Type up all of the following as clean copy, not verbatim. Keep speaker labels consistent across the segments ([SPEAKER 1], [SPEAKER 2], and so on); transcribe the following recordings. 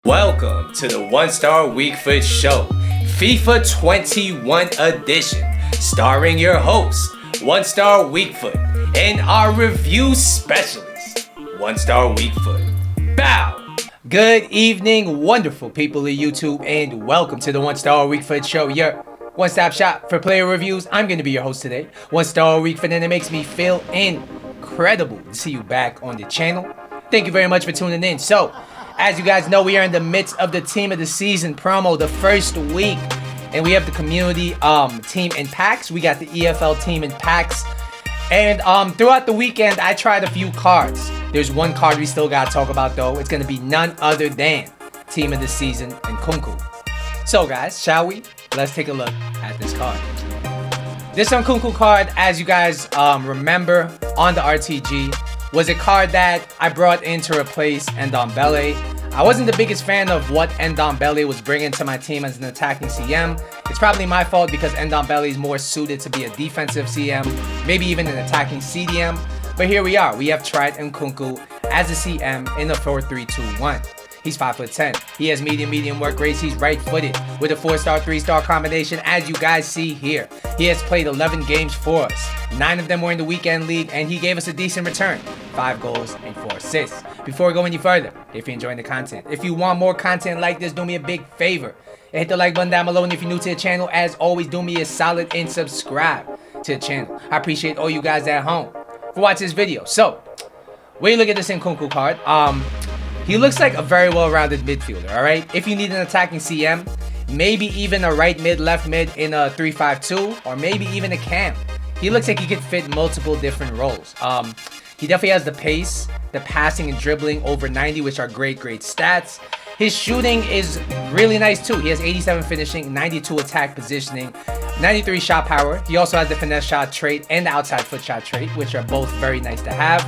[SPEAKER 1] Welcome to the One Star Week Foot Show, FIFA 21 edition, starring your host, One Star Weak Foot, and our review specialist, One Star Weak Foot. Bow! Good evening, wonderful people of YouTube, and welcome to the One Star Weak Foot Show, your one-stop shop for player reviews. I'm going to be your host today, One Star Weak Foot, and it makes me feel incredible to see you back on the channel. Thank you very much for tuning in. So, as you guys know, we are in the midst of the Team of the Season promo, the first week. And we have the community team in packs. We got the EFL team in packs. And throughout the weekend, I tried a few cards. There's one card we still got to talk about, though. It's going to be none other than Team of the Season Nkunku. So, guys, shall we? Let's take a look at this card. This Nkunku card, as you guys remember on the RTG, was a card that I brought in to replace Ndombele. I wasn't the biggest fan of what Ndombele was bringing to my team as an attacking CM. It's probably my fault because Ndombele is more suited to be a defensive CM, maybe even an attacking CDM. But here we are. We have tried Nkunku as a CM in a 4-3-2-1. He's 5'10". He has medium work rates. He's right-footed with a 4-star, 3-star combination, as you guys see here. He has played 11 games for us. 9 of them were in the weekend league, and he gave us a decent return. 5 goals and 4 assists. Before we go any further, if you're enjoying the content, if you want more content like this, do me a big favor. Hit the like button down below, and if you're new to the channel, as always, do me a solid and subscribe to the channel. I appreciate all you guys at home for watching this video. So, when you look at this Nkunku card, he looks like a very well-rounded midfielder, all right? If you need an attacking CM, maybe even a right mid, left mid in a 3-5-2, or maybe even a cam. He looks like he could fit multiple different roles. He definitely has the pace, the passing and dribbling over 90, which are great stats. His shooting is really nice too. He has 87 finishing, 92 attack positioning, 93 shot power. He also has the finesse shot trait and the outside foot shot trait, which are both very nice to have.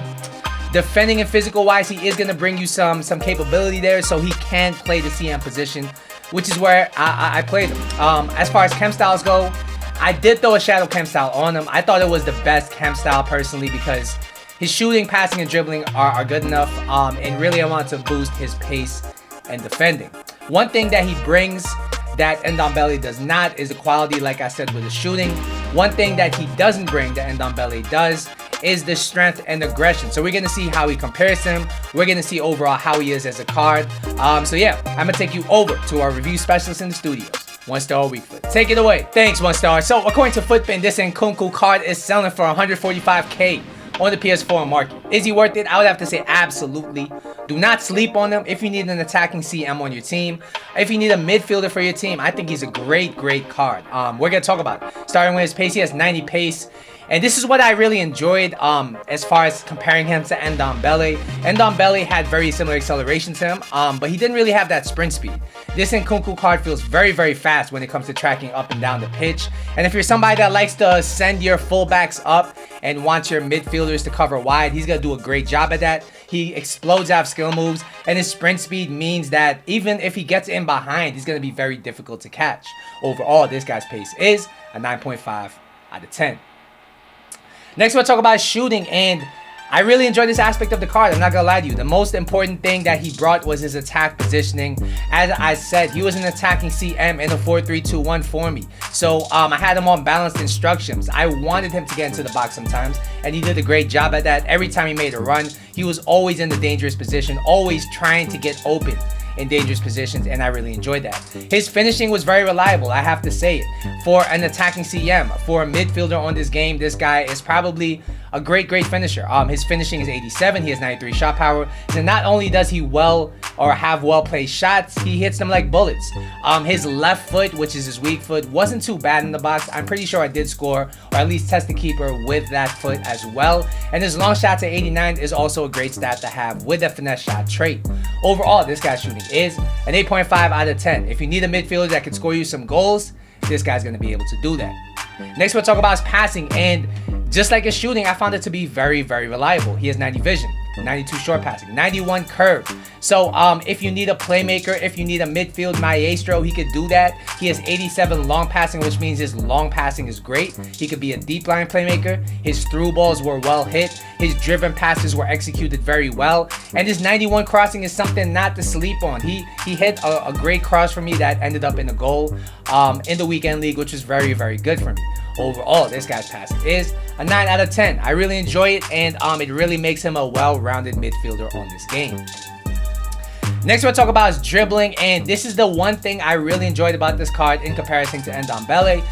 [SPEAKER 1] Defending and physical wise, he is going to bring you some capability there, so he can play the CM position, which is where I played him. As far as chem styles go, I did throw a shadow chem style on him. I thought it was the best chem style personally because his shooting, passing, and dribbling are good enough, and really I want to boost his pace and defending. One thing that he brings that Ndombele does not is the quality, like I said, with his shooting. One thing that he doesn't bring that Ndombele does is the strength and aggression. So we're going to see how he compares him. We're going to see overall how he is as a card. So yeah, I'm going to take you over to our review specialist in the studios, One Star Weak Foot. Take it away. Thanks, One Star. So according to Footbin, this Nkunku card is selling for 145k on the PS4 market. Is he worth it? I would have to say absolutely. Do not sleep on him if you need an attacking CM on your team. If you need a midfielder for your team, I think he's a great card. We're going to talk about it. Starting with his pace, he has 90 pace. And this is what I really enjoyed as far as comparing him to Ndombele. Ndombele had very similar acceleration to him, but he didn't really have that sprint speed. This Nkunku card feels very fast when it comes to tracking up and down the pitch. And if you're somebody that likes to send your fullbacks up and wants your midfielders to cover wide, he's going to do a great job at that. He explodes out of skill moves, and his sprint speed means that even if he gets in behind, he's going to be very difficult to catch. Overall, this guy's pace is a 9.5 out of 10. Next, we'll talk about shooting, and I really enjoyed this aspect of the card. I'm not gonna lie to you. The most important thing that he brought was his attack positioning. As I said, he was an attacking CM in a 4-3-2-1 for me. So I had him on balanced instructions. I wanted him to get into the box sometimes, and he did a great job at that. Every time he made a run, he was always in the dangerous position, always trying to get open in dangerous positions, and I really enjoyed that. His finishing was very reliable, I have to say it. For an attacking CM, for a midfielder on this game, this guy is probably a great finisher. His finishing is 87, he has 93 shot power, and not only does he have well-placed shots, he hits them like bullets. His left foot, which is his weak foot, wasn't too bad in the box. I'm pretty sure I did score, or at least test the keeper with that foot as well. And his long shot to 89 is also a great stat to have with a finesse shot trait. Overall, this guy's shooting is an 8.5 out of 10. If you need a midfielder that can score you some goals, this guy's going to be able to do that. Next, we'll talk about his passing, and just like his shooting, I found it to be very reliable. He has 90 vision, 92 short passing, 91 curve. So if you need a playmaker, if you need a midfield maestro, he could do that. He has 87 long passing, which means his long passing is great. He could be a deep line playmaker. His through balls were well hit.
[SPEAKER 2] His driven passes were executed very well. And his 91 crossing is something not to sleep on. He hit a great cross for me that ended up in a goal in the weekend league, which was very, very good for me. Overall, this guy's passing is a 9 out of 10. I really enjoy it, and it really makes him a well-rounded midfielder on this game. Next, we'll talk about his dribbling, and this is the one thing I really enjoyed about this card in comparison to Ndombele.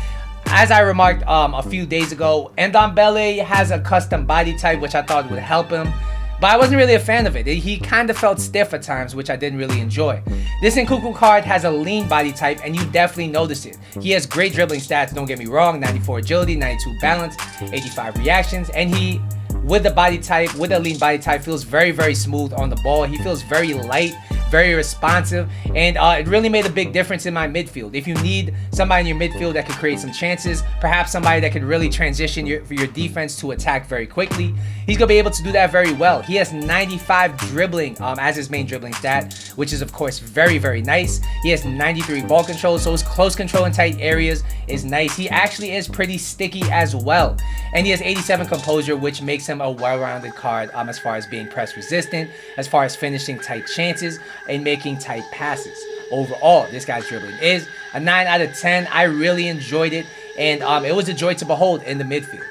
[SPEAKER 2] As I remarked a few days ago, Ndombele has a custom body type, which I thought would help him, but I wasn't really a fan of it. He kind of felt stiff at times, which I didn't really enjoy. This Nkunku card has a lean body type, and you definitely notice it. He has great dribbling stats, don't get me wrong, 94 agility, 92 balance, 85 reactions, and he, with the body type, with a lean body type, feels very, very smooth on the ball. He feels very light, very responsive, and it really made a big difference in my midfield. If you need somebody in your midfield that can create some chances, perhaps somebody that can really transition your defense to attack very quickly, he's going to be able to do that very well. He has 95 dribbling as his main dribbling stat, which is of course very, very nice. He has 93 ball control, so his close control in tight areas is nice. He actually is pretty sticky as well. And he has 87 composure, which makes him a well-rounded card as far as being press resistant, as far as finishing tight chances, and making tight passes. Overall, this guy's dribbling is a 9 out of 10. I really enjoyed it, and it was a joy to behold in the midfield.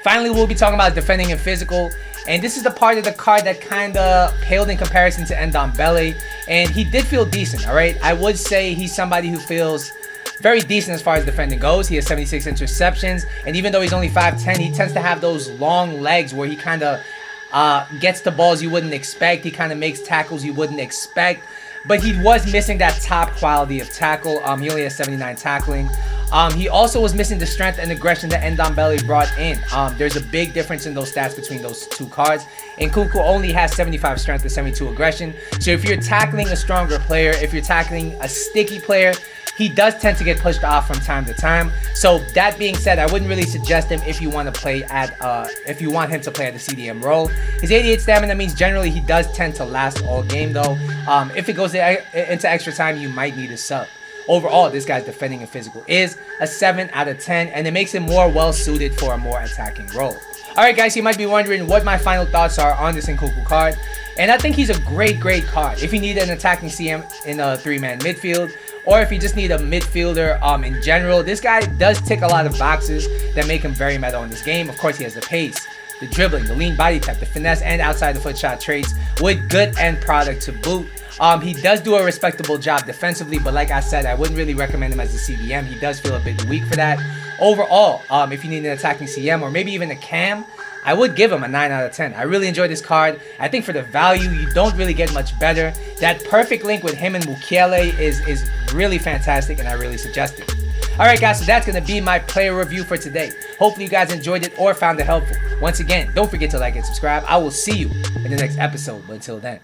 [SPEAKER 2] Finally, we'll be talking about defending and physical, and this is the part of the card that kind of paled in comparison to Ndombele, and he did feel decent, all right? I would say he's somebody who feels very decent as far as defending goes. He has 76 interceptions, and even though he's only 5'10", he tends to have those long legs where he kind of gets the balls you wouldn't expect. He kind of makes tackles you wouldn't expect, but he was missing that top quality of tackle. He only has 79 tackling. He also was missing the strength and aggression that Ndombele brought in. There's a big difference in those stats between those two cards. Nkunku only has 75 strength and 72 aggression. So if you're tackling a stronger player, if you're tackling a sticky player, he does tend to get pushed off from time to time. So that being said, I wouldn't really suggest him if you want to play at if you want him to play at the CDM role. His 88 stamina means generally he does tend to last all game though. If it goes into extra time, you might need a sub. Overall, this guy's defending and physical is a 7 out of 10, and it makes him more well suited for a more attacking role. Alright guys, you might be wondering what my final thoughts are on this Nkunku card. And I think he's a great card. If you need an attacking CM in a 3-man midfield, or if you just need a midfielder in general, this guy does tick a lot of boxes that make him very meta in this game. Of course, he has the pace, the dribbling, the lean body type, the finesse, and outside the foot shot traits with good end product to boot. He does do a respectable job defensively, but like I said, I wouldn't really recommend him as a CDM. He does feel a bit weak for that. Overall, if you need an attacking CM or maybe even a cam, I would give him a 9 out of 10. I really enjoyed this card. I think for the value, you don't really get much better. That perfect link with him and Mukiele is really fantastic, and I really suggest it. Alright guys, so that's going to be my player review for today. Hopefully you guys enjoyed it or found it helpful. Once again, don't forget to like and subscribe. I will see you in the next episode, but until then.